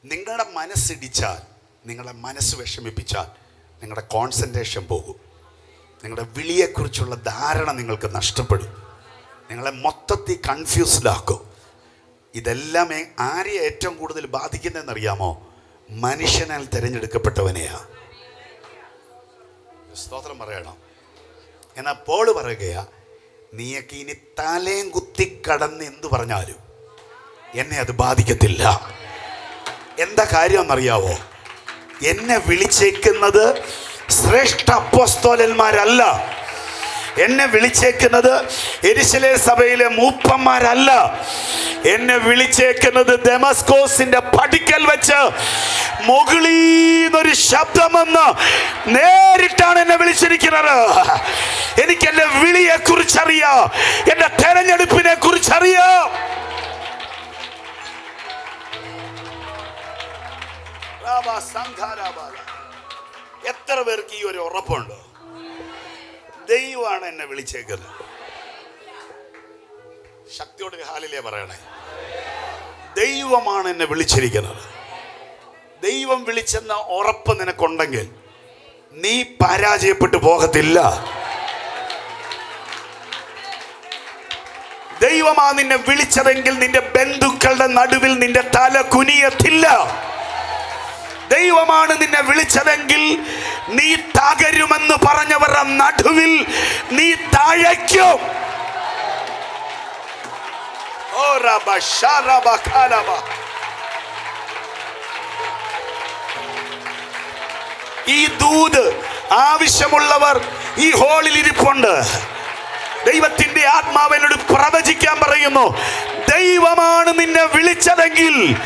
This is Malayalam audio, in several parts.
നിങ്ങളുടെ മനസ്സിടിച്ചാൽ, നിങ്ങളുടെ മനസ്സ് വിഷമിപ്പിച്ചാൽ നിങ്ങളുടെ കോൺസെൻട്രേഷൻ പോകും. നിങ്ങളുടെ വിളിയെക്കുറിച്ചുള്ള ധാരണ നിങ്ങൾക്ക് നഷ്ടപ്പെടും. നിങ്ങളെ മൊത്തത്തിൽ കൺഫ്യൂസ്ഡ് ആക്കും. ഇതെല്ലാം ആരെയാണ് ഏറ്റവും കൂടുതൽ ബാധിക്കുന്നതെന്നറിയാമോ? മനുഷ്യനാൽ തിരഞ്ഞെടുക്കപ്പെട്ടവനെയാ. സ്തോത്രം പറയണം. എന്നാൽ പോള് പറയുകയാ, നീയൊക്കെ ഇനി തലയും കുത്തി കടന്ന് എന്ത് പറഞ്ഞാലും എന്നെ അത് ബാധിക്കത്തില്ല. എന്താ കാര്യം എന്നറിയാവോ? എന്നെ വിളിച്ചേക്കുന്നത് ശ്രേഷ്ഠ അപ്പോസ്തലന്മാരല്ല. എന്നെ വിളിച്ചേക്കുന്നത് യെരൂശലേം സഭയിലെ മൂപ്പന്മാരല്ല. എന്നെ വിളിച്ചേക്കുന്നത് ദമസ്കോസിന്റെ പടിക്കൽ വെച്ച് മുകളിന്നൊരു ശബ്ദമെന്ന് നേരിട്ടാണ് എന്നെ വിളിച്ചിരിക്കുന്നത്. എനിക്ക് എന്റെ വിളിയെ കുറിച്ചറിയാം, എന്റെ തെരഞ്ഞെടുപ്പിനെ കുറിച്ചറിയാം. എത്ര പേർക്ക് ഈ ഒരു ഉറപ്പുണ്ട്? ദൈവമാണ് എന്നെ വിളിച്ചേക്കുന്നത്. ശക്തിയോട് ഹാലിലേ പറയണേ. ദൈവമാണ് എന്നെ വിളിച്ചിരിക്കുന്നത്. ദൈവം വിളിച്ചെന്ന ഉറപ്പ് നിനക്കുണ്ടെങ്കിൽ നീ പരാജയപ്പെട്ടു പോകത്തില്ല. ദൈവമാ നിന്നെ വിളിച്ചതെങ്കിൽ നിന്റെ ബന്ധുക്കളുടെ നടുവിൽ നിന്റെ തല കുനിയത്തില്ല. ദൈവമാണ് നിന്നെ വിളിച്ചതെങ്കിൽ നീ തകരുമെന്ന് പറഞ്ഞവരുടെ നടുവിൽ നീ തഴയ്ക്കും. ഈ ദൂത് ആവശ്യമുള്ളവർ ഈ ഹോളിൽ ഇരിപ്പുണ്ട്. ദൈവത്തിന്റെ ആത്മാവിനോട് പ്രവചിക്കാൻ പറയുന്നു. ദൈവമാണ് നിന്നെ വിളിച്ചതെങ്കിൽ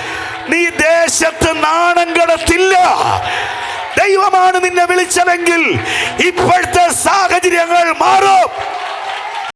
നീ ദേശത്ത് നാണം കെടത്തില്ല. ദൈവമാണ് നിന്നെ വിളിച്ചതെങ്കിൽ ഇപ്പോഴത്തെ സാഹചര്യങ്ങൾ മാറും.